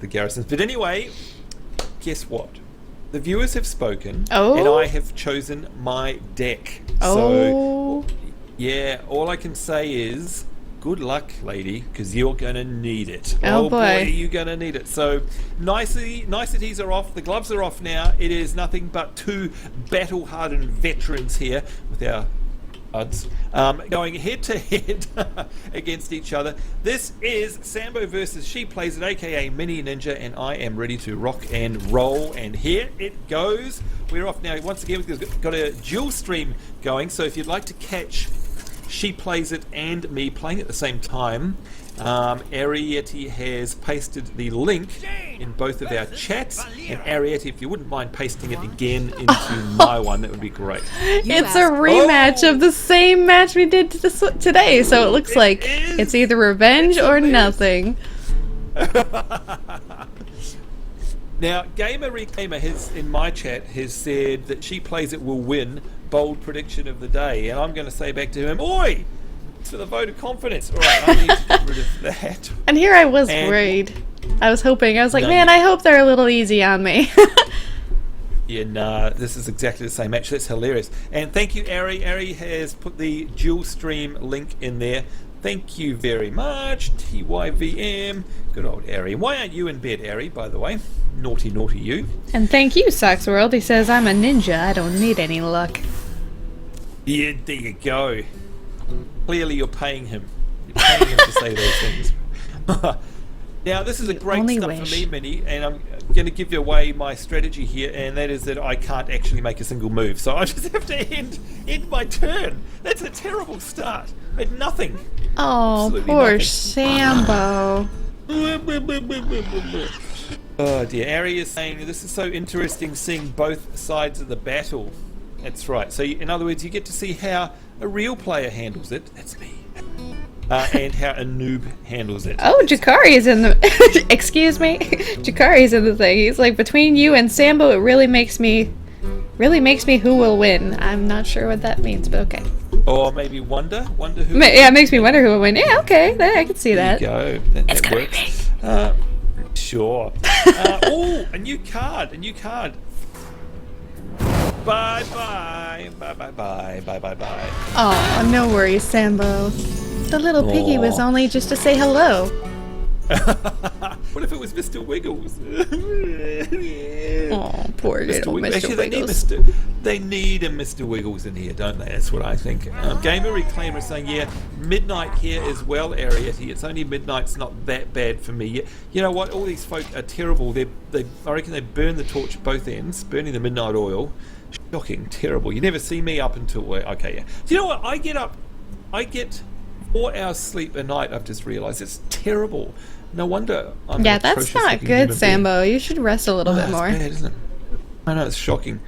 the garrisons. But anyway, guess what? The viewers have spoken, Oh. and I have chosen my deck. Oh. So, yeah, all I can say is, good luck, lady, because you're going to need it. Oh, boy. You're going to need it. So, niceties are off. The gloves are off now. It is nothing but two battle-hardened veterans here with our odds going head-to-head against each other. This is Sambo versus She Plays It, aka Mini Ninja, and I am ready to rock and roll. And here it goes. We're off now. Once again, we've got a dual stream going, so if you'd like to catch She Plays It and me playing at the same time, Ariete has pasted the link in both of our chats, and Ariete, if you wouldn't mind pasting it again into my one, that would be great. It's a rematch of the same match we did today, so it looks like it's either revenge or nothing. Now, Gamer Reclaimer has, in my chat, has said that She Plays It will win. Bold prediction of the day, and I'm going to say back to him, oi! It's for the vote of confidence. All right, I need to get rid of that. And here I was worried. I was hoping. I was like, man, I hope they're a little easy on me. Yeah, nah, this is exactly the same match. That's hilarious. And thank you, Ari. Ari has put the dual stream link in there. Thank you very much, TYVM. Good old Ari. Why aren't you in bed, Ari, by the way? Naughty, naughty you. And thank you, Sox World. He says, I'm a ninja. I don't need any luck. Yeah, there you go. Clearly you're paying him. You're paying him to say those things. Now, this is a great stuff for me, Minnie, and I'm going to give you away my strategy here, and that is that I can't actually make a single move. So I just have to end my turn. That's a terrible start. I had nothing. Oh, Absolutely poor nothing. Sambo. Oh dear, Ari is saying this is so interesting seeing both sides of the battle. That's right. So in other words, you get to see how a real player handles it. That's me. And how a noob handles it. Oh, Jakari is in the... Excuse me? Jakari is in the thing. He's like, between you and Sambo, it really makes me who will win. I'm not sure what that means, but okay. Or maybe wonder who. Yeah, it makes me wonder who will win. Yeah, okay, I can see that. There you go. It's that gonna works. be me. Sure. Oh, a new card. Bye bye. Oh, no worries, Sambo. The little piggy was only just to say hello. What if it was Mr. Wiggles? Oh, poor little Mr. Actually, Wiggles. they need a Mr. Wiggles in here, don't they? That's what I think. Gamer Reclaimer is saying, yeah, midnight here as well, Ariete. It's only midnight. It's not that bad for me. You know what? All these folk are terrible. I reckon they burn the torch at both ends, burning the midnight oil. Shocking, terrible. You never see me up until... Okay, yeah. Do you know what? I get 4 hours sleep a night, I've just realised. It's terrible. No wonder I'm Yeah, that's not good, Sambo. You should rest a little bit more. It's bad, isn't it? I know, it's shocking.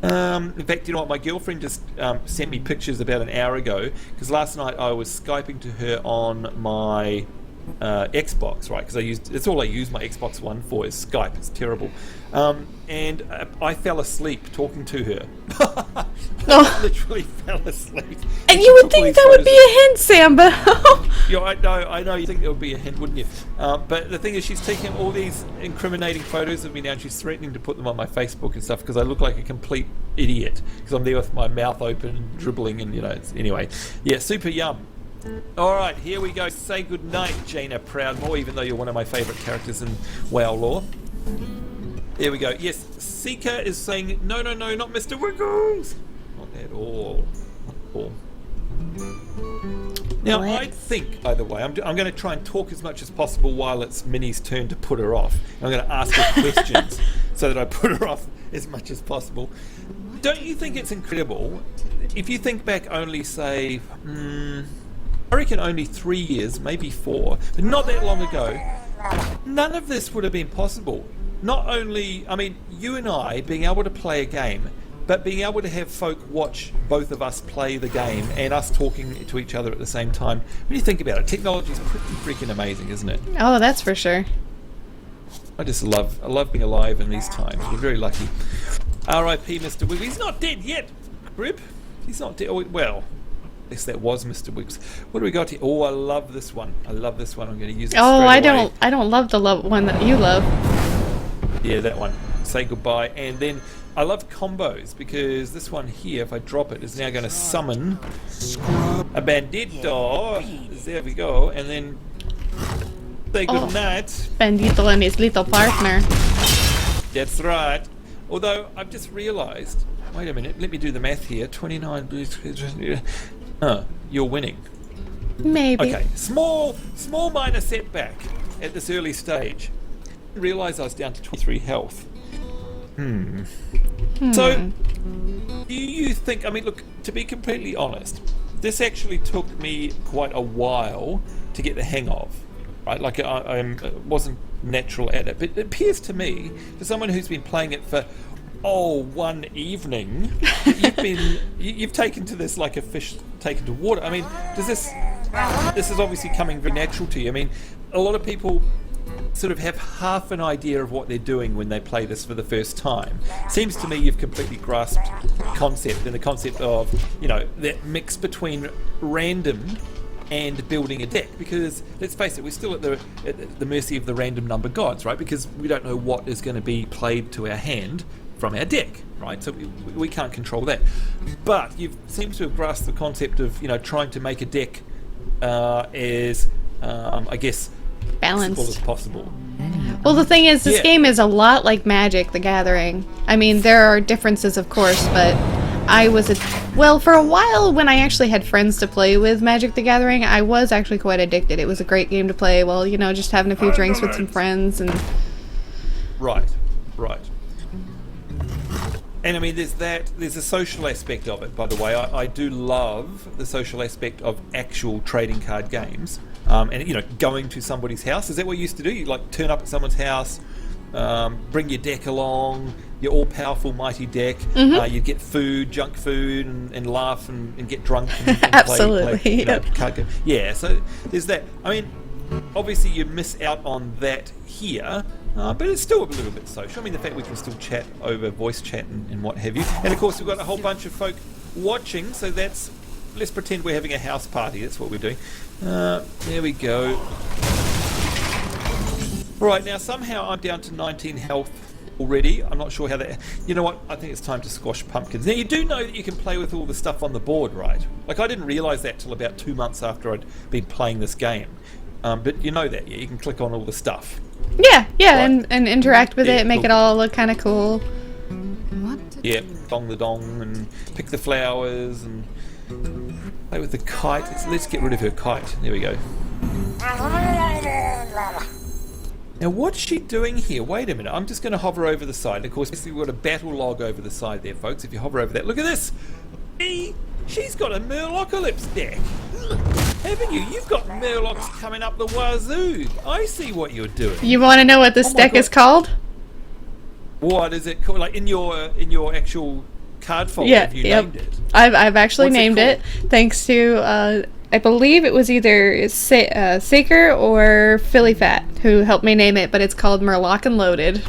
In fact, you know what? My girlfriend just sent me pictures about an hour ago, because last night I was Skyping to her on my Xbox, right? Because it's all I use my Xbox One for is Skype. It's terrible. And I fell asleep talking to her. I literally fell asleep. And you would think that would be a hint, Sambo. Yeah, I know. You think it would be a hint, wouldn't you? But the thing is, she's taking all these incriminating photos of me now, and she's threatening to put them on my Facebook and stuff because I look like a complete idiot because I'm there with my mouth open, dribbling, and anyway. Yeah, super yum. All right, here we go. Say goodnight, Jaina Proudmore, even though you're one of my favourite characters in WoW lore. There we go. Yes, Seeker is saying, no, not Mr. Wiggles. Not at all. Not at all. Now, I think, by the way, I'm going to try and talk as much as possible while it's Minnie's turn to put her off. I'm going to ask her questions so that I put her off as much as possible. Don't you think it's incredible? If you think back only, say, I reckon only 3 years, maybe 4, but not that long ago, none of this would have been possible. Not only, you and I being able to play a game, but being able to have folk watch both of us play the game and us talking to each other at the same time. When you think about it, technology is pretty freaking amazing, isn't it? Oh, that's for sure. I love being alive in these times. We're very lucky. R.I.P. Mr. Wiggles. He's not dead yet, Grib. He's not dead. Well, Yes, that was Mr. Wicks. What do we got here? Oh, I love this one. I'm going to use it Oh, straight away. I don't love the one that you love. Yeah, that one. Say goodbye. And then I love combos because this one here, if I drop it, is now going to summon a bandito. There we go. And then say goodnight. Bandito and his little partner. That's right. Although I've just realised. Wait a minute. Let me do the math here. 29. You're winning. Maybe. Okay. Small minor setback at this early stage. I didn't realise I was down to 23 health. So, do you think, I mean, look, to be completely honest, this actually took me quite a while to get the hang of, right? Like, I wasn't natural at it, but it appears to me, for someone who's been playing it for, one evening, you've taken to this like a fish taken to water. I mean, this is obviously coming very natural to you. I mean, a lot of people sort of have half an idea of what they're doing when they play this for the first time. Seems to me you've completely grasped the concept of, that mix between random and building a deck, because let's face it, we're still at the mercy of the random number gods, right? Because we don't know what is going to be played to our hand from our deck, right? So we can't control that. But you seem to have grasped the concept of, trying to make a deck as, I guess, balanced as possible. Well, the thing is, this game is a lot like Magic: The Gathering. I mean, there are differences, of course, but for a while when I actually had friends to play with Magic: The Gathering, I was actually quite addicted. It was a great game to play while, just having a few drinks with some friends and... Right. And I mean, there's a social aspect of it, by the way. I do love the social aspect of actual trading card games. And going to somebody's house. Is that what you used to do? You turn up at someone's house, bring your deck along, your all-powerful mighty deck. You'd get junk food, and laugh and get drunk and Absolutely. play card game. Yeah, so there's that. I mean, obviously you miss out on that here, but it's still a little bit social. I mean, the fact we can still chat over voice chat and what have you. And of course, we've got a whole bunch of folk watching, so let's pretend we're having a house party. That's what we're doing. There we go. Right, now somehow I'm down to 19 health already. I'm not sure how that... You know what? I think it's time to squash pumpkins. Now, you do know that you can play with all the stuff on the board, right? Like, I didn't realise that till about 2 months after I'd been playing this game. But you know that, yeah? You can click on all the stuff. Yeah, right? and interact with it, make it all look kind of cool. Yeah, dong the dong, and pick the flowers, and play with the kite. Let's get rid of her kite. There we go. Now, what's she doing here? Wait a minute. I'm just going to hover over the side. Of course, we've got a battle log over the side there, folks. If you hover over that, look at this. She's got a Murlocalypse deck. Haven't you? You've got Murlocs coming up the wazoo. I see what you're doing. You want to know what this deck is called? What is it called? Like in your actual card folder, have you named it? I've actually named it thanks to I believe it was either Saker or Philly Fat who helped me name it, but it's called Murloc and Loaded.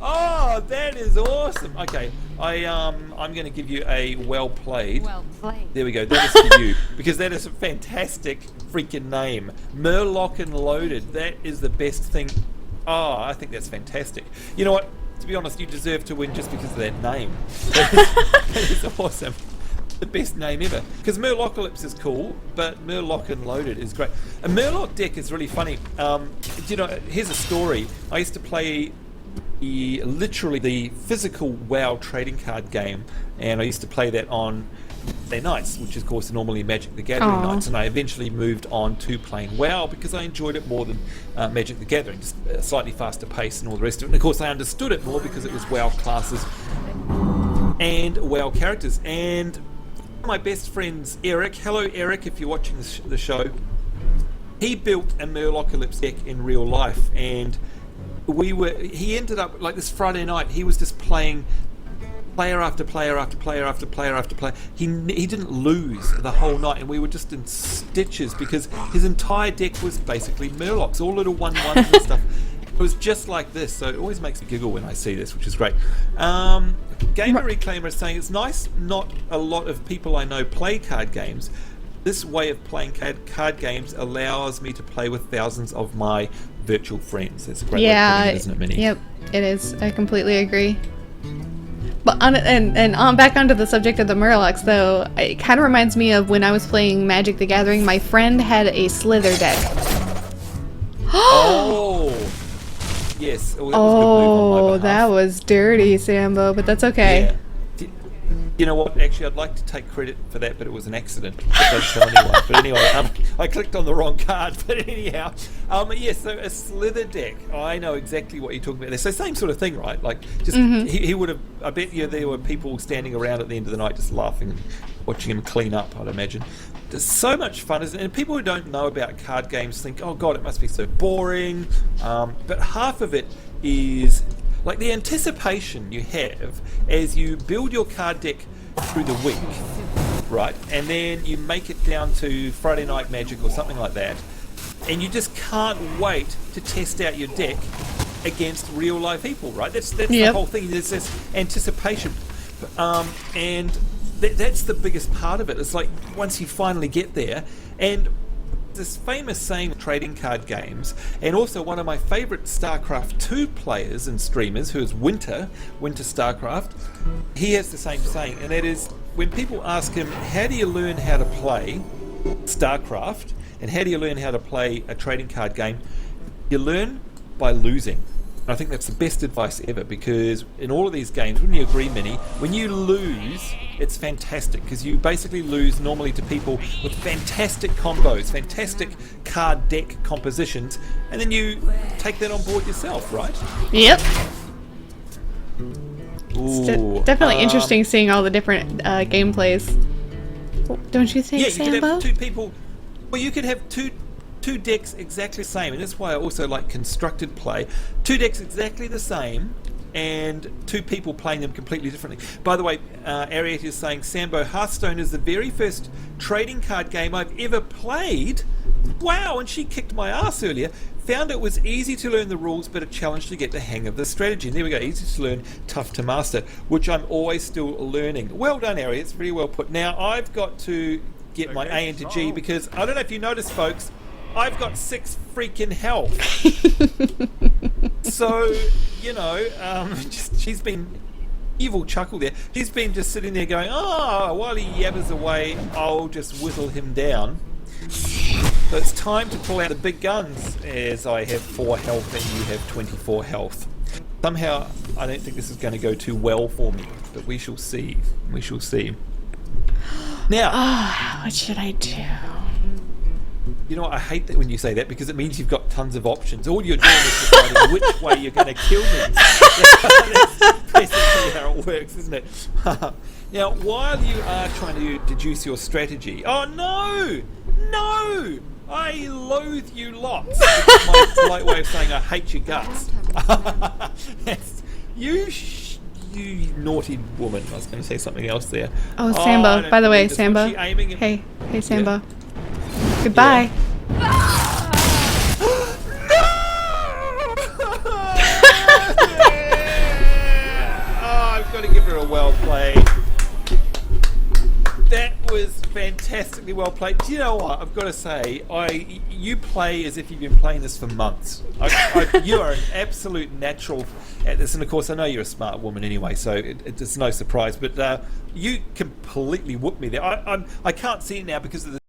Oh, that is awesome. Okay, I'm going to give you a well played. Well played. There we go. That is for you because that is a fantastic freaking name, Murloc and Loaded. That is the best thing. Oh, I think that's fantastic. You know what? To be honest, you deserve to win just because of that name. That is awesome. The best name ever. Because Murlocalypse is cool, but Murloc and Loaded is great. A Murloc deck is really funny. Here's a story. I used to play literally the physical WoW trading card game, and I used to play that on Thursday nights, which is of course normally Magic the Gathering nights, and I eventually moved on to playing WoW because I enjoyed it more than Magic the Gathering, just a slightly faster pace and all the rest of it. And of course I understood it more because it was WoW classes and WoW characters. And one of my best friends, Eric, hello Eric if you're watching the show, he built a Murlocalypse deck in real life, and he ended up, like this Friday night, he was just playing player after player after player after player after player. He didn't lose the whole night, and we were just in stitches because his entire deck was basically Murlocs, all little 1/1s and stuff. It was just like this, so it always makes me giggle when I see this, which is great. Gamer Reclaimer is saying it's nice not a lot of people I know play card games. This way of playing card games allows me to play with thousands of my virtual friends. That's a great way of putting it, isn't it, Minnie? Yep, it is. I completely agree. But back onto the subject of the Murlocs, though, it kind of reminds me of when I was playing Magic the Gathering. My friend had a Slither deck. Oh! Yes. Oh, that was a good move on my behalf. That was dirty, Sambo, but that's okay. Yeah. You know what? Actually, I'd like to take credit for that, but it was an accident. But don't tell anyone. But anyway, I clicked on the wrong card. But anyhow, yes. So a Slither deck. I know exactly what you're talking about there. So same sort of thing, right? Like, just he would have. I bet you there were people standing around at the end of the night just laughing, and watching him clean up. I'd imagine. There's so much fun, isn't it? And people who don't know about card games think, "Oh God, it must be so boring." But half of it is like the anticipation you have as you build your card deck through the week, right? And then you make it down to Friday Night Magic or something like that, and you just can't wait to test out your deck against real life people, right? That's the whole thing. There's this anticipation, and that's the biggest part of it. It's like once you finally get there, and this famous saying trading card games, and also one of my favourite StarCraft 2 players and streamers, who is Winter StarCraft, he has the same saying, and that is when people ask him, how do you learn how to play StarCraft and how do you learn how to play a trading card game, you learn by losing. I think that's the best advice ever, because in all of these games, wouldn't you agree, Minnie, when you lose, it's fantastic, because you basically lose normally to people with fantastic combos, fantastic card deck compositions, and then you take that on board yourself, right? Yep. Ooh, definitely interesting seeing all the different gameplays. Don't you think, Sambo? Yeah, you could have two people. Well, you could have two decks exactly the same, and that's why I also like constructed play. Two decks exactly the same, and two people playing them completely differently. By the way, Ariette is saying, Sambo, Hearthstone is the very first trading card game I've ever played. Wow, and she kicked my ass earlier. Found it was easy to learn the rules, but a challenge to get the hang of the strategy. And there we go, easy to learn, tough to master, which I'm always still learning. Well done, Ariette, it's very well put. Now, I've got to get my A into G, because I don't know if you noticed, folks, I've got 6 freaking health. So, you know, she's been evil chuckle there. She's been just sitting there going, while he yabbers away, I'll just whittle him down. So it's time to pull out the big guns, as I have 4 health and you have 24 health. Somehow, I don't think this is going to go too well for me, but we shall see. We shall see. Now, what should I do? You know what, I hate that when you say that, because it means you've got tons of options. All you're doing is deciding which way you're going to kill me. That's basically how it works, isn't it? Now, while you are trying to deduce your strategy... Oh, no! No! I loathe you lots. It's my polite way of saying I hate your guts. You naughty woman. I was going to say something else there. Oh, Sambo. By the way, Sambo. Hey, Sambo. Yeah. Goodbye. Yeah. I've got to give her a well played. That was fantastically well played. Do you know what? I've got to say, you play as if you've been playing this for months. You are an absolute natural at this, and of course I know you're a smart woman anyway, so it's no surprise. But you completely whooped me there. I can't see it now because of the